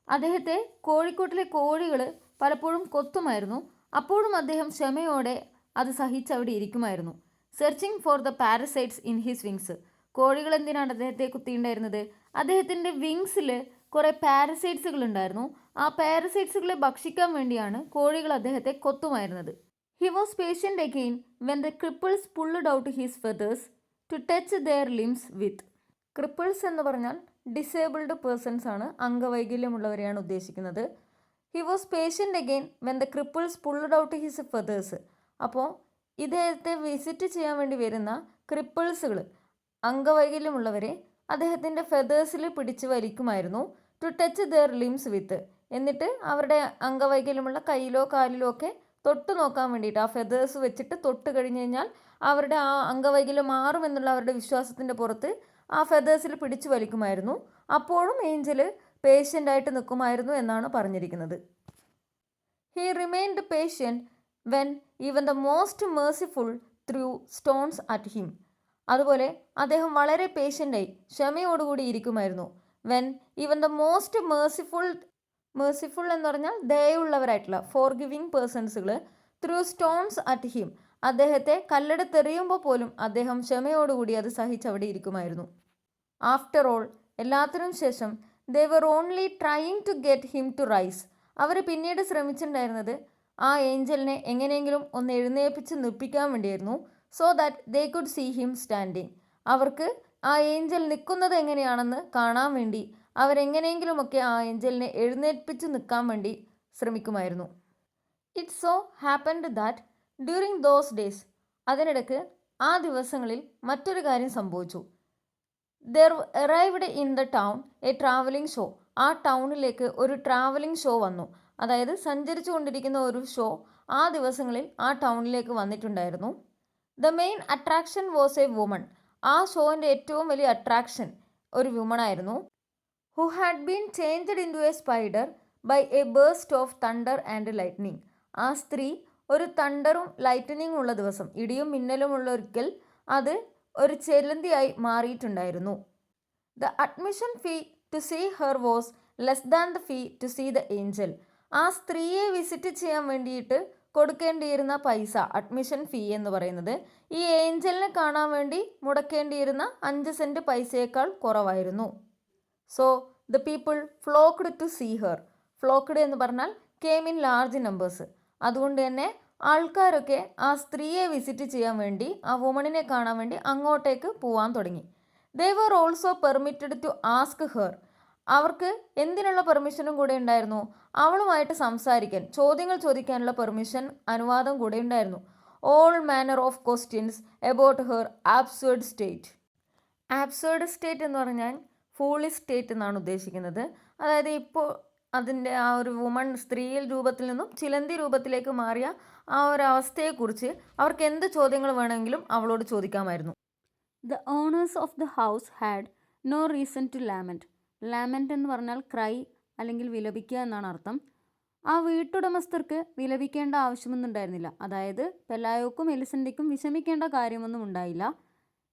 അദ്ദേഹത്തെ കോഴിക്കോട്ടിലെ കോഴികൾ പലപ്പോഴും കൊത്തുമായിരുന്നു. അപ്പോഴും അദ്ദേഹം ക്ഷമയോടെ അത് സഹിച്ചവിടെ ഇരിക്കുമായിരുന്നു. Searching for the parasites in his wings. കോഴികൾ എന്തിനാണ് അദ്ദേഹത്തെ കുത്തിയിട്ടുണ്ടായിരുന്നത്? അദ്ദേഹത്തിൻ്റെ വിങ്സിൽ കുറേ പാരസൈറ്റ്സുകൾ ഉണ്ടായിരുന്നു. ആ പാരസൈറ്റ്സുകളെ ഭക്ഷിക്കാൻ വേണ്ടിയാണ് കോഴികൾ അദ്ദേഹത്തെ കൊത്തുമായിരുന്നത്. He was patient again when the cripples pulled out his feathers to touch their limbs with. Cripples എന്ന് പറഞ്ഞാൽ ഡിസേബിൾഡ് പേഴ്സൺസ് ആണ്, അംഗവൈകല്യമുള്ളവരെയാണ് ഉദ്ദേശിക്കുന്നത്. He was patient again when the cripples pulled out his feathers. അപ്പോൾ ഇദ്ദേഹത്തെ വിസിറ്റ് ചെയ്യാൻ വേണ്ടി വരുന്ന ക്രിപ്പിൾസുകൾ, അംഗവൈകല്യമുള്ളവരെ അദ്ദേഹത്തിൻ്റെ ഫെതേഴ്സിൽ പിടിച്ച് വലിക്കുമായിരുന്നു. ടു ടച്ച് ദെയർ ലിംസ് വിത്ത്. എന്നിട്ട് അവരുടെ അംഗവൈകല്യമുള്ള കയ്യിലോ കാലിലോ ഒക്കെ തൊട്ട് നോക്കാൻ വേണ്ടിയിട്ട് ആ ഫെതേഴ്സ് വെച്ചിട്ട് തൊട്ട് കഴിഞ്ഞ് കഴിഞ്ഞാൽ അവരുടെ ആ അംഗവൈകല്യം മാറുമെന്നുള്ള അവരുടെ വിശ്വാസത്തിൻ്റെ പുറത്ത് ആ ഫെതേഴ്സിൽ പിടിച്ചു വലിക്കുമായിരുന്നു. അപ്പോഴും ഏഞ്ചൽ പേഷ്യൻ്റായിട്ട് നിൽക്കുമായിരുന്നു എന്നാണ് പറഞ്ഞിരിക്കുന്നത്. He remained patient when even the most merciful threw stones at him. അതുപോലെ അദ്ദേഹം വളരെ പേഷ്യൻ്റായി, ക്ഷമയോടുകൂടി ഇരിക്കുമായിരുന്നു. When even the most merciful എന്ന് പറഞ്ഞാൽ ദയുള്ളവരായിട്ടുള്ള, ഫോർ ഗിവിങ് പേഴ്സൺസുകൾ, ത്രൂ സ്റ്റോൺസ് അറ്റ് ഹിം, അദ്ദേഹത്തെ കല്ലെടുത്തെറിയുമ്പോൾ പോലും അദ്ദേഹം ക്ഷമയോടുകൂടി അത് സഹിച്ചവിടെ ഇരിക്കുമായിരുന്നു. ആഫ്റ്റർ ഓൾ, എല്ലാത്തിനും ശേഷം, they were only trying to get him to rise. അവർ പിന്നീട് ശ്രമിച്ചിട്ടുണ്ടായിരുന്നത് ആ ഏഞ്ചലിനെ എങ്ങനെയെങ്കിലും ഒന്ന് എഴുന്നേൽപ്പിച്ച് നിൽപ്പിക്കാൻ വേണ്ടിയായിരുന്നു. So that they could see him standing. അവർക്ക് ആ ഏഞ്ചൽ നിൽക്കുന്നത് എങ്ങനെയാണെന്ന് കാണാൻ വേണ്ടി അവരെങ്ങനെയെങ്കിലുമൊക്കെ ആ ഏഞ്ചലിനെ എഴുന്നേൽപ്പിച്ച് നിൽക്കാൻ വേണ്ടി ശ്രമിക്കുമായിരുന്നു. It so happened that during those days, അതിനിടയ്ക്ക് ആ ദിവസങ്ങളിൽ മറ്റൊരു കാര്യം സംഭവിച്ചു. There arrived in the town a travelling show. ആ ടൗണിലേക്ക് ഒരു ട്രാവലിംഗ് ഷോ വന്നു. അതായത് സഞ്ചരിച്ചു കൊണ്ടിരിക്കുന്ന ഒരു ഷോ ആ ദിവസങ്ങളിൽ ആ ടൗണിലേക്ക് വന്നിട്ടുണ്ടായിരുന്നു. The main attraction was a woman. ആ ഷോൻ്റെ ഏറ്റവും വലിയ അട്രാക്ഷൻ ഒരു വുമൺ ആയിരുന്നു. Who had been changed into a spider by a beast of thunder and lightning. ആ സ്ത്രീ ഒരു തണ്ടറും ലൈറ്റനിങ്ങും ഉള്ള ദിവസം, ഇടിയും മിന്നലും ഉള്ള ഒരിക്കൽ അത് ഒരു ചെലന്തിയായി മാറിയിട്ടുണ്ടായിരുന്നു. The admission fee to see her was less than the fee to see the angel. ആ സ്ത്രീയെ വിസിറ്റ് ചെയ്യാൻ വേണ്ടിയിട്ട് കൊടുക്കേണ്ടിയിരുന്ന പൈസ, അഡ്മിഷൻ ഫീ എന്ന് പറയുന്നത്, ഈ ഏഞ്ചലിനെ കാണാൻ വേണ്ടി മുടക്കേണ്ടിയിരുന്ന 5 സെൻറ്റ് പൈസയേക്കാൾ കുറവായിരുന്നു. So the people flocked to see her. Flocked എന്ന് പറഞ്ഞാൽ കേം ഇൻ ലാർജ് നമ്പേഴ്സ്. അതുകൊണ്ട് തന്നെ ആൾക്കാരൊക്കെ ആ സ്ത്രീയെ വിസിറ്റ് ചെയ്യാൻ വേണ്ടി, ആ വുമണിനെ കാണാൻ വേണ്ടി അങ്ങോട്ടേക്ക് പോവാൻ തുടങ്ങി. They were also permitted to ask her. അവർക്ക് എന്തിനുള്ള പെർമിഷനും കൂടെ ഉണ്ടായിരുന്നു? അവളുമായിട്ട് സംസാരിക്കാൻ, ചോദ്യങ്ങൾ ചോദിക്കാനുള്ള പെർമിഷൻ, അനുവാദം കൂടെ ഉണ്ടായിരുന്നു. All manner of questions about her absurd state. Absurd state എന്ന് പറഞ്ഞാൽ ഫൂളിഷ് സ്റ്റേറ്റ് എന്നാണ് ഉദ്ദേശിക്കുന്നത്. അതായത് ഇപ്പോൾ അതിൻ്റെ ആ ഒരു വുമൺ സ്ത്രീയിൽ രൂപത്തിൽ നിന്നും ചിലന്തി രൂപത്തിലേക്ക് മാറിയ ആ ഒരു അവസ്ഥയെക്കുറിച്ച് അവർക്ക് എന്ത് ചോദ്യങ്ങൾ വേണമെങ്കിലും അവളോട് ചോദിക്കാമായിരുന്നു. The owners of the house had no reason to lament. Lament എന്ന് പറഞ്ഞാൽ ക്രൈ അല്ലെങ്കിൽ വിലപിക്കുക എന്നാണ് അർത്ഥം. ആ വീട്ടുടമസ്ഥർക്ക് വിലപിക്കേണ്ട ആവശ്യമൊന്നും ഉണ്ടായിരുന്നില്ല. അതായത് പെലായോക്കും എലിസണ്ടയ്ക്കും വിഷമിക്കേണ്ട കാര്യമൊന്നും ഉണ്ടായില്ല.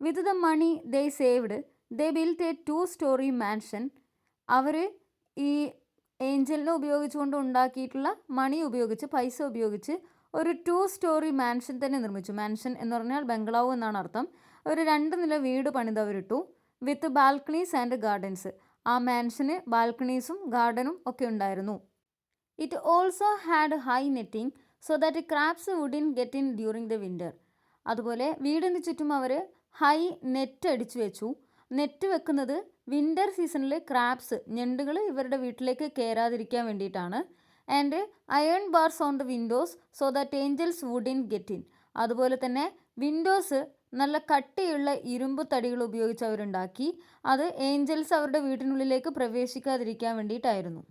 With the money they saved they built a 2-story mansion. അവർ ഈ ഏഞ്ചലിനെ ഉപയോഗിച്ചുകൊണ്ട് ഉണ്ടാക്കിയിട്ടുള്ള മണി ഉപയോഗിച്ച്, പൈസ ഉപയോഗിച്ച് ഒരു 2-story മാൻഷൻ തന്നെ നിർമ്മിച്ചു. മാൻഷൻ എന്ന് പറഞ്ഞാൽ ബംഗ്ലാവ് എന്നാണ് അർത്ഥം. ഒരു 2 നില വീട് പണിതവരിട്ടു. വിത്ത് ബാൽക്കണീസ് ആൻഡ് ഗാർഡൻസ്. ആ മാൻഷന് ബാൽക്കണീസും ഗാർഡനും ഒക്കെ ഉണ്ടായിരുന്നു. It also had high netting so that crabs wouldn't get in during the winter. അതുപോലെ വീടിന് ചുറ്റും അവർ ഹൈ നെറ്റ് അടിച്ചു വെച്ചു. നെറ്റ് വെക്കുന്നത് വിൻ്റർ സീസണിൽ ക്രാബ്സ്, ഞണ്ടുകൾ ഇവരുടെ വീട്ടിലേക്ക് കയറാതിരിക്കാൻ വേണ്ടിയിട്ടാണ്. And iron bars on the windows so that angels wouldn't get in. അതുപോലെ തന്നെ വിൻഡോസ് നല്ല കട്ടിയുള്ള ഇരുമ്പ് തടികൾ ഉപയോഗിച്ച് അവരുണ്ടാക്കി. അത് ഏഞ്ചൽസ് അവരുടെ വീട്ടിനുള്ളിലേക്ക് പ്രവേശിക്കാതിരിക്കാൻ വേണ്ടിയിട്ടായിരുന്നു.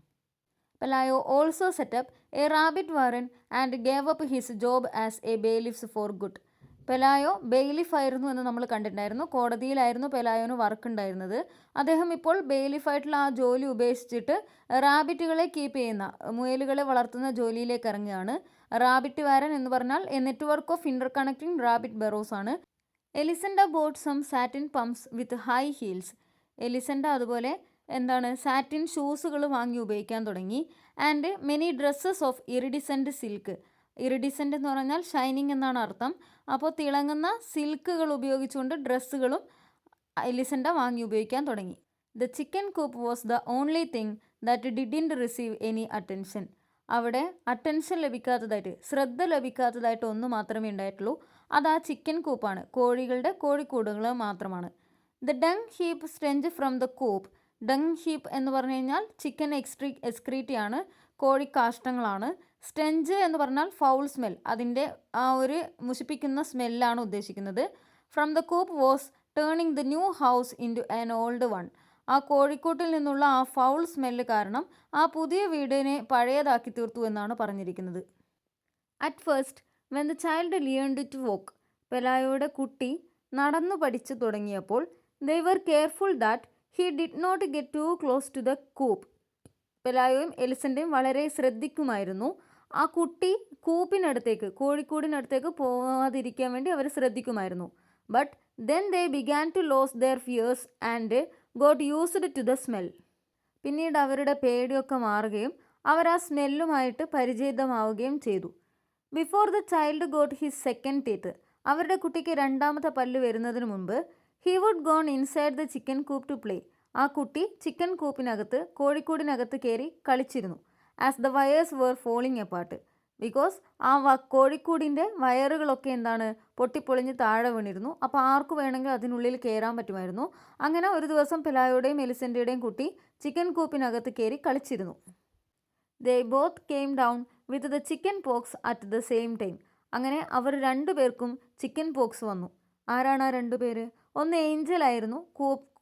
Pelayo also set up a rabbit warren and gave up his job as a bailiff's for good. Pelayo bailiff ആയിരുന്നു എന്ന് നമ്മൾ കണ്ടിട്ടുണ്ടായിരുന്നു. കോടതിയിലായിരുന്നു പെലായോന് വർക്ക് ഉണ്ടായിരുന്നത്. അദ്ദേഹം ഇപ്പോൾ ബെയിലിഫായിട്ടുള്ള ആ ജോലി ഉപേക്ഷിച്ചിട്ട് റാബിറ്റുകളെ കീപ്പ് ചെയ്യുന്ന, മുയലുകളെ വളർത്തുന്ന ജോലിയിലേക്ക് ഇറങ്ങുകയാണ്. റാബിറ്റ് വാരൻ എന്ന് പറഞ്ഞാൽ a network of interconnecting rabbit burrows ആണ്. Elisenda bought some satin pumps with high heels. Elisenda അതുപോലെ സാറ്റിൻ ഷൂസുകൾ വാങ്ങി ഉപയോഗിക്കാൻ തുടങ്ങി. And many dresses of iridescent silk. Iridescent എന്ന് പറഞ്ഞാൽ ഷൈനിങ് എന്നാണ് അർത്ഥം. അപ്പോൾ തിളങ്ങുന്ന സിൽക്കുകൾ ഉപയോഗിച്ചുകൊണ്ട് ഡ്രസ്സുകളും എലിസണ്ട വാങ്ങി ഉപയോഗിക്കാൻ തുടങ്ങി. The chicken coop was the only thing that didn't receive any attention. അവിടെ അറ്റൻഷൻ ലഭിക്കാത്തതായിട്ട്, ശ്രദ്ധ ലഭിക്കാത്തതായിട്ട് ഒന്ന് മാത്രമേ ഉണ്ടായിട്ടുള്ളൂ. അത് ആ ചിക്കൻ കൂപ്പാണ്, കോഴികളുടെ കോഴിക്കൂടുകൾ മാത്രമാണ്. The dung heap stench from the coop. Dung heap എന്ന് പറഞ്ഞു കഴിഞ്ഞാൽ ചിക്കൻ എക്സ്ക്രീറ്റിയാണ്, കോഴിക്കാഷ്ടങ്ങളാണ്. സ്റ്റെഞ്ച് എന്ന് പറഞ്ഞാൽ ഫൗൾ സ്മെൽ, അതിൻ്റെ ആ ഒരു മുഷിപ്പിക്കുന്ന സ്മെല്ലാണ് ഉദ്ദേശിക്കുന്നത്. From the coop was turning the new house into an old one. ആ കോഴിക്കൂട്ടിൽ നിന്നുള്ള ആ ഫൗൾ സ്മെല്ല് കാരണം ആ പുതിയ വീടിനെ പഴയതാക്കി തീർത്തു എന്നാണ് പറഞ്ഞിരിക്കുന്നത്. At first when the child learned to walk. പെലായോയുടെ കുട്ടി നടന്നു പഠിച്ചു തുടങ്ങിയപ്പോൾ they were careful that he did not get too close to the coop. പെലായോയും എലിസണ്ടയും വളരെ ശ്രദ്ധിക്കുമായിരുന്നു. ആ കുട്ടി കൂപ്പിനടുത്തേക്ക്, കോഴിക്കൂടിനടുത്തേക്ക് പോകാതിരിക്കാൻ വേണ്ടി അവർ ശ്രദ്ധിക്കുമായിരുന്നു. But then they began to lose their fears and got used to the smell. പിന്നീട് അവരുടെ പേടിയൊക്കെ മാറുകയും അവർ ആ സ്മെല്ലുമായിട്ട് പരിചിതമാവുകയും ചെയ്തു. Before the child got his second teeth. അവരുടെ കുട്ടിക്ക് 2ാമത്തെ പല്ല് വരുന്നതിന് മുമ്പ് he would gone inside the chicken coop to play. ആ കുട്ടി ചിക്കൻ കൂപ്പിനകത്ത്, കോഴിക്കൂടിനകത്ത് കയറി കളിച്ചിരുന്നു. As the wires were falling apart. Because ആ കോഴിക്കൂടിൻ്റെ വയറുകളൊക്കെ പൊട്ടിപ്പൊളിഞ്ഞ് താഴെ വീണിരുന്നു. അപ്പോൾ ആർക്ക് വേണമെങ്കിൽ അതിനുള്ളിൽ കയറാൻ പറ്റുമായിരുന്നു. അങ്ങനെ ഒരു ദിവസം പെലായോയുടെയും എലിസണ്ടയുടെയും കുട്ടി ചിക്കൻ കൂപ്പിനകത്ത് കയറി കളിച്ചിരുന്നു. ദേ both came down with the chicken pox at the same time. അങ്ങനെ അവർ രണ്ടുപേർക്കും ചിക്കൻ പോക്സ് വന്നു. ആരാണ് ആ രണ്ടുപേര്? ഒന്ന് ഏഞ്ചലായിരുന്നു.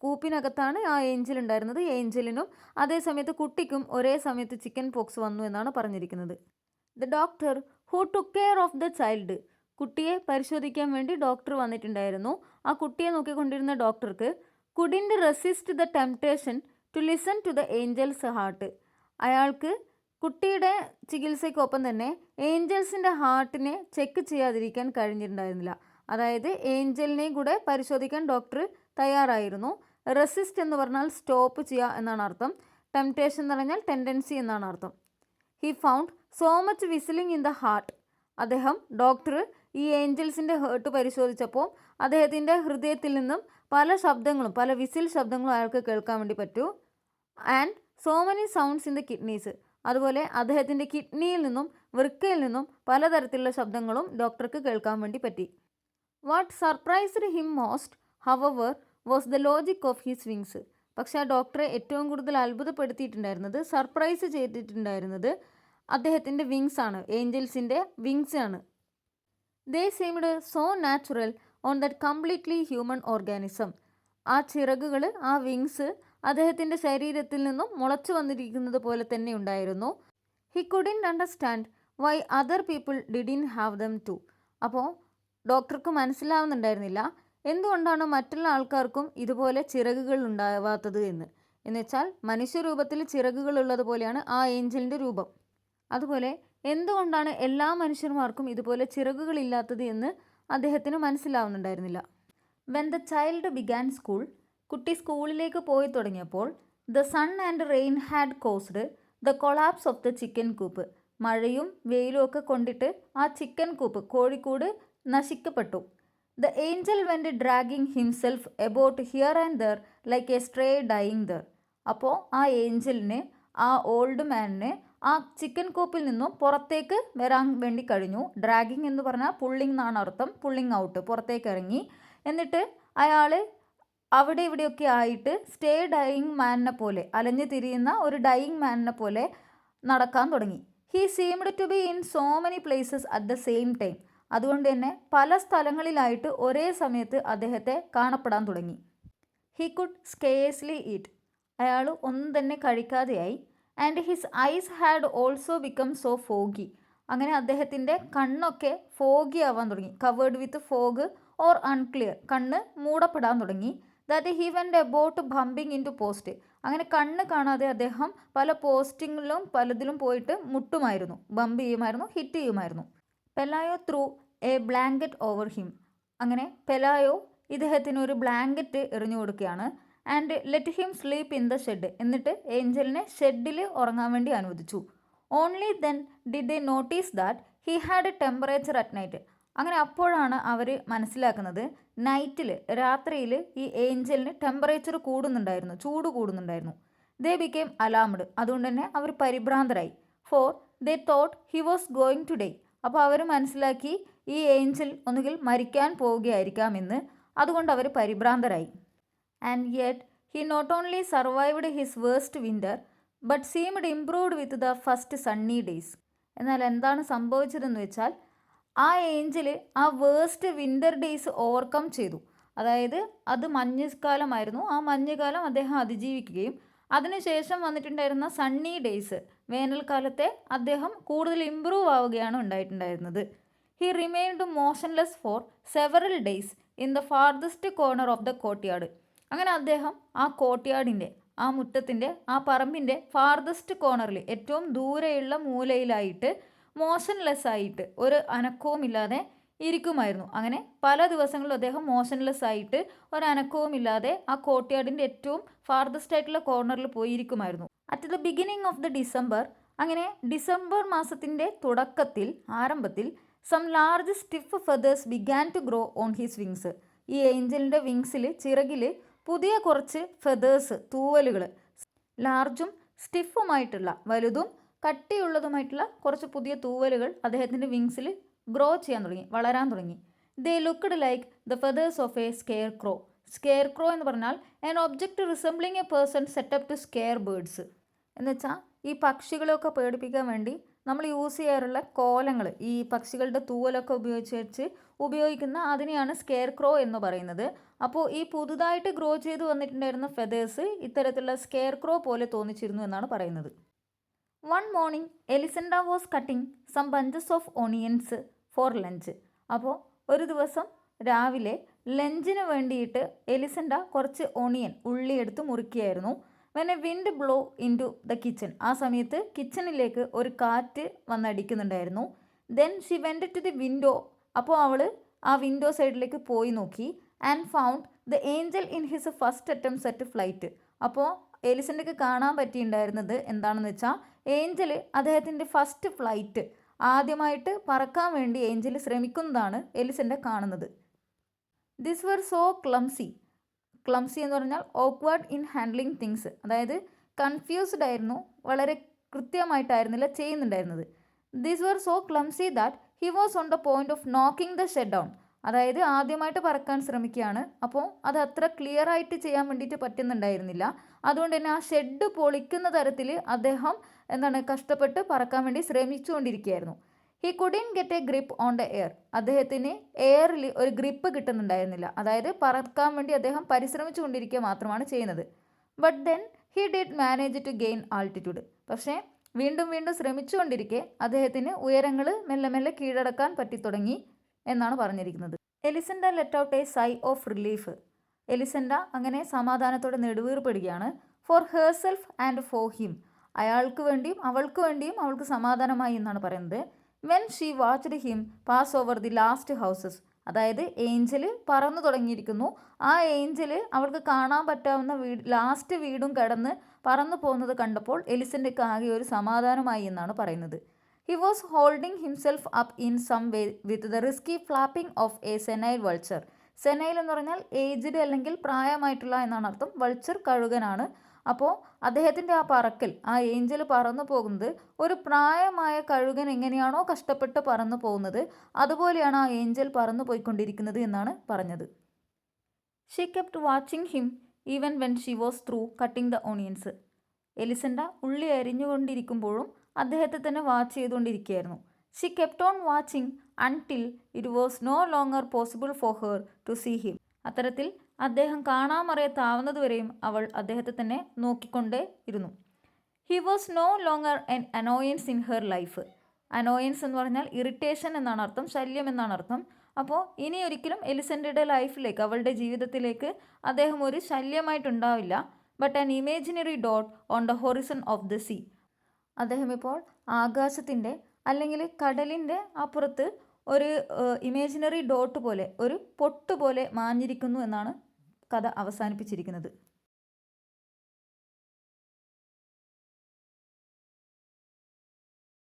കൂപ്പിനകത്താണ് ആ ഏഞ്ചൽ ഉണ്ടായിരുന്നത്. ഏഞ്ചലിനും അതേസമയത്ത് കുട്ടിക്കും ഒരേ സമയത്ത് ചിക്കൻ പോക്സ് വന്നു എന്നാണ് പറഞ്ഞിരിക്കുന്നത്. The doctor who took care of the child, കുട്ടിയെ പരിശോധിക്കാൻ വേണ്ടി ഡോക്ടർ വന്നിട്ടുണ്ടായിരുന്നു. ആ കുട്ടിയെ നോക്കിക്കൊണ്ടിരുന്ന ഡോക്ടർക്ക് couldn't resist the temptation to listen to the angel's heart, അയാൾക്ക് കുട്ടിയുടെ ചികിത്സയ്ക്കൊപ്പം തന്നെ ഏഞ്ചൽസിൻ്റെ ഹാർട്ടിനെ ചെക്ക് ചെയ്യാതിരിക്കാൻ കഴിഞ്ഞിട്ടുണ്ടായിരുന്നില്ല. അതായത് ഏഞ്ചലിനെയും കൂടെ പരിശോധിക്കാൻ ഡോക്ടർ തയ്യാറായിരുന്നു. റെസിസ്റ്റ് എന്ന് പറഞ്ഞാൽ സ്റ്റോപ്പ് ചെയ്യുക എന്നാണ് അർത്ഥം. ടെംപ്ടേഷൻ എന്ന് പറഞ്ഞാൽ ടെൻഡൻസി എന്നാണ് അർത്ഥം. He found so much whistling in the heart, doctor ഈ ഏഞ്ചൽസിൻ്റെ ഹേർട്ട് പരിശോധിച്ചപ്പോൾ അദ്ദേഹത്തിൻ്റെ ഹൃദയത്തിൽ നിന്നും പല ശബ്ദങ്ങളും, പല വിസിൽ ശബ്ദങ്ങളും അയാൾക്ക് കേൾക്കാൻ വേണ്ടി പറ്റൂ. And so many sounds in the kidneys, അതുപോലെ അദ്ദേഹത്തിൻ്റെ കിഡ്നിയിൽ നിന്നും വൃക്കയിൽ നിന്നും പലതരത്തിലുള്ള ശബ്ദങ്ങളും ഡോക്ടർക്ക് കേൾക്കാൻ വേണ്ടി പറ്റി. What surprised him most however was the logic of his wings, പക്ഷേ ആ ഡോക്ടറെ ഏറ്റവും കൂടുതൽ അത്ഭുതപ്പെടുത്തിയിട്ടുണ്ടായിരുന്നത്, സർപ്രൈസ് ചെയ്തിട്ടുണ്ടായിരുന്നത് അദ്ദേഹത്തിൻ്റെ വിങ്സ് ആണ്, ഏഞ്ചൽസിൻ്റെ വിങ്സ് ആണ്. They seemed so natural on that completely human organism, ആ ചിറകുകൾ, ആ വിങ്സ് അദ്ദേഹത്തിൻ്റെ ശരീരത്തിൽ നിന്നും മുളച്ചു വന്നിരിക്കുന്നത് പോലെ തന്നെ ഉണ്ടായിരുന്നു. He couldn't understand why other people didn't have them too, അപ്പോൾ ഡോക്ടർക്ക് മനസ്സിലാവുന്നുണ്ടായിരുന്നില്ല എന്തുകൊണ്ടാണ് മറ്റുള്ള ആൾക്കാർക്കും ഇതുപോലെ ചിറകുകൾ ഉണ്ടാവാത്തത് എന്ന് വെച്ചാൽ മനുഷ്യരൂപത്തിൽ ചിറകുകൾ ഉള്ളതുപോലെയാണ് ആ ഏഞ്ചലിൻ്റെ രൂപം. അതുപോലെ എന്തുകൊണ്ടാണ് എല്ലാ മനുഷ്യന്മാർക്കും ഇതുപോലെ ചിറകുകളില്ലാത്തത് എന്ന് അദ്ദേഹത്തിന് മനസ്സിലാവുന്നുണ്ടായിരുന്നില്ല. When the child began school, കുട്ടി സ്കൂളിലേക്ക് പോയി തുടങ്ങിയപ്പോൾ the sun and rain had caused the collapse of the chicken coop, മഴയും വെയിലും ഒക്കെ കൊണ്ടിട്ട് ആ ചിക്കൻ കൂപ്പ്, കോഴിക്കൂട് നശിക്കപ്പെട്ടു. The angel went dragging himself about here and there like a stray dying there, അപ്പോൾ ആ ഏഞ്ചലിന്, ആ ഓൾഡ് മാനിന് ആ ചിക്കൻ കൂപ്പിൽ നിന്നും പുറത്തേക്ക് വരാൻ വേണ്ടി കഴിഞ്ഞു. ഡ്രാഗിങ് എന്ന് പറഞ്ഞാൽ പുള്ളിങ് എന്നാണ് അർത്ഥം. പുള്ളിങ് ഔട്ട്, പുറത്തേക്ക് ഇറങ്ങി. എന്നിട്ട് അയാൾ അവിടെ ഇവിടെയൊക്കെ ആയിട്ട് സ്റ്റേ ഡൈയിങ് മാനിനെ പോലെ, അലഞ്ഞു തിരിയുന്ന ഒരു ഡൈയിങ് മാനിനെ പോലെ നടക്കാൻ തുടങ്ങി. He seemed to be in so many places at the same time, അതുകൊണ്ട് തന്നെ പല സ്ഥലങ്ങളിലായിട്ട് ഒരേ സമയത്ത് അദ്ദേഹത്തെ കാണപ്പെടാൻ തുടങ്ങി. ഹി കുഡ് സ്കേഴ്സ്ലി ഈറ്റ്, അയാൾ ഒന്നും തന്നെ കഴിക്കാതെയായി. And his eyes had also become so foggy, അങ്ങനെ അദ്ദേഹത്തിൻ്റെ കണ്ണൊക്കെ ഫോഗി ആവാൻ തുടങ്ങി. Covered with fog or unclear, കണ്ണ് മൂടപ്പെടാൻ തുടങ്ങി. That he went about bumping into post, അങ്ങനെ കണ്ണ് കാണാതെ അദ്ദേഹം പല പോസ്റ്റിങ്ങിലും പലതിലും പോയിട്ട് മുട്ടുമായിരുന്നു, ബമ്പ് ചെയ്യുമായിരുന്നു, ഹിറ്റ് ചെയ്യുമായിരുന്നു. Pelayo threw a blanket over him, അങ്ങനെ പെലായോ ഇദ്ദേഹത്തിന് ഒരു ബ്ലാങ്കറ്റ് എറിഞ്ഞു കൊടുക്കുകയാണ്. And let him sleep in the shed, എന്നിട്ട് ഏഞ്ചലിനെ ഷെഡിൽ ഉറങ്ങാൻ വേണ്ടി അനുവദിച്ചു. Only then did they notice that he had a temperature at night, അങ്ങനെ അപ്പോഴാണ് അവർ മനസ്സിലാക്കുന്നത് നൈറ്റിൽ, രാത്രിയിൽ ഈ ഏഞ്ചലിന് ടെമ്പറേച്ചർ കൂടുന്നുണ്ടായിരുന്നു, ചൂട് കൂടുന്നുണ്ടായിരുന്നു. ദേ ബിക്കെയിം അലാംഡ്, അതുകൊണ്ട് തന്നെ അവർ പരിഭ്രാന്തരായി. For they thought he was going to die, അപ്പോൾ അവർ മനസ്സിലാക്കി ഈ ഏഞ്ചൽ ഒന്നുകിൽ മരിക്കാൻ പോവുകയായിരിക്കാമെന്ന്, അതുകൊണ്ട് അവർ പരിഭ്രാന്തരായി. And yet he not only survived his worst winter but seemed improved with the first sunny days, എന്നാൽ എന്താണ് സംഭവിച്ചതെന്ന് വെച്ചാൽ ആ ഏഞ്ചൽ ആ വേഴ്സ്റ്റ് വിൻ്റർ ഡേയ്സ് ഓവർകം ചെയ്തു. അതായത് അത് മഞ്ഞുകാലമായിരുന്നു, ആ മഞ്ഞുകാലം അദ്ദേഹം അതിജീവിക്കുകയും അതിനുശേഷം വന്നിട്ടുണ്ടായിരുന്ന സണ്ണി ഡേയ്സ്, വേനൽക്കാലത്തെ അദ്ദേഹം കൂടുതൽ ഇമ്പ്രൂവ് ആവുകയാണ് ഉണ്ടായിട്ടുണ്ടായിരുന്നത്. He remained motionless for several days in the farthest corner of the courtyard, അങ്ങനെ അദ്ദേഹം ആ കോർട്ട്യാർഡിൻ്റെ, ആ മുറ്റത്തിൻ്റെ, ആ പറമ്പിൻ്റെ ഫാർദസ്റ്റ് കോർണറിൽ, ഏറ്റവും ദൂരെയുള്ള മൂലയിലായിട്ട് മോഷൻലെസ് ആയിട്ട്, ഒരു അനക്കവുമില്ലാതെ ഇരിക്കുമായിരുന്നു. അങ്ങനെ പല ദിവസങ്ങളിലും അദ്ദേഹം മോഷൻലെസ് ആയിട്ട് ഒരു അനക്കവുമില്ലാതെ ആ കോർട്ട്യാർഡിൻ്റെ ഏറ്റവും ഫാർദസ്റ്റ് ആയിട്ടുള്ള കോർണറിൽ പോയിരിക്കുമായിരുന്നു. At the beginning of the December, അങ്ങനെ ഡിസംബർ മാസത്തിൻ്റെ തുടക്കത്തിൽ, ആരംഭത്തിൽ some large stiff feathers began to grow on his wings, ഈ ഏഞ്ചലിൻ്റെ വിങ്സിൽ, ചിറകിൽ പുതിയ കുറച്ച് ഫെദേഴ്സ്, തൂവലുകൾ, ലാർജും സ്റ്റിഫുമായിട്ടുള്ള, വലുതും കട്ടിയുള്ളതുമായിട്ടുള്ള കുറച്ച് പുതിയ തൂവലുകൾ അദ്ദേഹത്തിൻ്റെ വിങ്സിൽ ഗ്രോ ചെയ്യാൻ തുടങ്ങി, വളരാൻ തുടങ്ങി. They looked like the feathers of a scarecrow, scarecrow എന്ന് പറഞ്ഞാൽ an object resembling a person set up to scare birds, എന്ന് വെച്ചാൽ ഈ പക്ഷികളെയൊക്കെ പേടിപ്പിക്കാൻ വേണ്ടി നമ്മൾ യൂസ് ചെയ്യാറുള്ള കോലങ്ങൾ, ഈ പക്ഷികളുടെ തൂവലൊക്കെ ഉപയോഗിക്കുന്ന അതിനെയാണ് സ്കെയർ ക്രോ എന്ന് പറയുന്നത്. അപ്പോൾ ഈ പുതുതായിട്ട് ഗ്രോ ചെയ്ത് വന്നിട്ടുണ്ടായിരുന്ന ഫെദേഴ്സ് ഇത്തരത്തിലുള്ള സ്കെയർ ക്രോ പോലെ തോന്നിച്ചിരുന്നു എന്നാണ് പറയുന്നത്. One morning Elisenda was cutting some bunches of onions for lunch. അപ്പോൾ ഒരു ദിവസം രാവിലെ ലഞ്ചിന് വേണ്ടിയിട്ട് എലിസൻഡ കുറച്ച് ഓണിയൻ, ഉള്ളി എടുത്ത് മുറിക്കുകയായിരുന്നു. When a wind blow into the kitchen. ആ സമയത്ത് കിച്ചണിലേക്ക് ഒരു കാറ്റ് വന്നടിക്കുന്നുണ്ടായിരുന്നു. Then she went to the window. അപ്പോൾ അവൾ ആ വിൻഡോ സൈഡിലേക്ക് പോയി നോക്കി. And found the angel in his first attempt at flight. അപ്പോൾ എലിസൻഡയ്ക്ക് കാണാൻ പറ്റിയിട്ടുണ്ടായിരുന്നത് എന്താണെന്ന് വെച്ചാൽ, ഏഞ്ചൽ അദ്ദേഹത്തിൻ്റെ ഫസ്റ്റ് ഫ്ലൈറ്റ്, ആദ്യമായിട്ട് പറക്കാൻ വേണ്ടി ഏഞ്ചൽ ശ്രമിക്കുന്നതാണ് എലിസൻഡ കാണുന്നത്. This were so clumsy. Clumsy എന്ന് പറഞ്ഞാൽ ഓക്വേർഡ് ഇൻ ഹാൻഡ്ലിങ് തിങ്സ്, അതായത് കൺഫ്യൂസ്ഡ് ആയിരുന്നു, വളരെ കൃത്യമായിട്ടായിരുന്നില്ല ചെയ്യുന്നുണ്ടായിരുന്നത്. This were so clumsy that he was on the point of knocking the shed down. അതായത് ആദ്യമായിട്ട് പറക്കാൻ ശ്രമിക്കുകയാണ്, അപ്പോൾ അത് അത്ര ക്ലിയർ ആയിട്ട് ചെയ്യാൻ വേണ്ടിയിട്ട് പറ്റുന്നുണ്ടായിരുന്നില്ല. അതുകൊണ്ട് തന്നെ ആ ഷെഡ് പൊളിക്കുന്ന തരത്തിൽ അദ്ദേഹം കഷ്ടപ്പെട്ട് പറക്കാൻ വേണ്ടി ശ്രമിച്ചുകൊണ്ടിരിക്കുകയായിരുന്നു. He couldn't get a grip on the air. അദ്ദേഹത്തിന് എയറിൽ ഒരു ഗ്രിപ്പ് കിട്ടുന്നുണ്ടായിരുന്നില്ല, അതായത് പറക്കാൻ വേണ്ടി അദ്ദേഹം പരിശ്രമിച്ചു കൊണ്ടിരിക്കുക മാത്രമാണ് ചെയ്യുന്നത്. But then he did manage to gain altitude. പക്ഷേ വീണ്ടും വീണ്ടും ശ്രമിച്ചുകൊണ്ടിരിക്കെ അദ്ദേഹത്തിന് ഉയരങ്ങൾ മെല്ലെ മെല്ലെ കീഴടക്കാൻ പറ്റിത്തുടങ്ങി എന്നാണ് പറഞ്ഞിരിക്കുന്നത്. Elisenda let out a sigh of relief. Elisenda അങ്ങനെ സമാധാനത്തോടെ നെടുവീർപ്പെടുകയാണ്. For herself and for him. അയാൾക്ക് വേണ്ടിയും അവൾക്ക് വേണ്ടിയും അവൾക്ക് സമാധാനമായി എന്നാണ് പറയുന്നത്. When she watched him pass over the last houses. അതായത് ഏഞ്ചൽ പറന്നു തുടങ്ങിയിരിക്കുന്നു. ആ ഏഞ്ചൽ അവൾക്ക് കാണാൻ പറ്റാവുന്ന ലാസ്റ്റ് വീടും കടന്ന് പറന്നു പോകുന്നത് കണ്ടപ്പോൾ എലിസൻഡയ്ക്ക് ആകെ ഒരു സമാധാനമായി എന്നാണ് പറയുന്നത്. He was holding himself up in some way with the risky flapping of a senile vulture. Senile എന്ന് പറഞ്ഞാൽ ഏജ്ഡ് അല്ലെങ്കിൽ പ്രായമായിട്ടുള്ള എന്നാണ് അർത്ഥം. വൾച്ചർ കഴുകനാണ്. അപ്പോൾ അദ്ദേഹത്തിൻ്റെ ആ പറക്കൽ, ആ ഏഞ്ചൽ പറന്നു പോകുന്നത് ഒരു പ്രായമായ കഴുകൻ എങ്ങനെയാണോ കഷ്ടപ്പെട്ട് പറന്നു പോകുന്നത് അതുപോലെയാണ് ആ ഏഞ്ചൽ പറന്നു പോയിക്കൊണ്ടിരിക്കുന്നത് എന്നാണ് പറഞ്ഞത്. She kept watching him even when she was through cutting the onions. Elisenda ഉള്ളി അരിഞ്ഞുകൊണ്ടിരിക്കുമ്പോഴും അദ്ദേഹത്തെ തന്നെ വാച്ച് ചെയ്തുകൊണ്ടിരിക്കുകയായിരുന്നു. She kept on watching until it was no longer possible for her to see him. അത്തരത്തിൽ അദ്ദേഹം കാണാമറിയത്താവുന്നതുവരെയും അവൾ അദ്ദേഹത്തെ തന്നെ നോക്കിക്കൊണ്ടേ ഇരുന്നു. He was no longer an annoyance in her life. Annoyance എന്ന് പറഞ്ഞാൽ ഇറിറ്റേഷൻ എന്നാണ് അർത്ഥം, ശല്യം എന്നാണ് അർത്ഥം. അപ്പോൾ ഇനി ഒരിക്കലും എലിസൻഡയുടെ ലൈഫിലേക്ക്, അവളുടെ ജീവിതത്തിലേക്ക് അദ്ദേഹം ഒരു ശല്യമായിട്ടുണ്ടാവില്ല. But an imaginary dot on the horizon of the sea. അദ്ദേഹം ഇപ്പോൾ ആകാശത്തിൻ്റെ അല്ലെങ്കിൽ കടലിൻ്റെ അപ്പുറത്ത് ഒരു ഇമേജിനറി ഡോട്ട് പോലെ, ഒരു പൊട്ട് പോലെ മാഞ്ഞിരിക്കുന്നു എന്നാണ് കഥ അവസാനിപ്പിച്ചിരിക്കുന്നത്.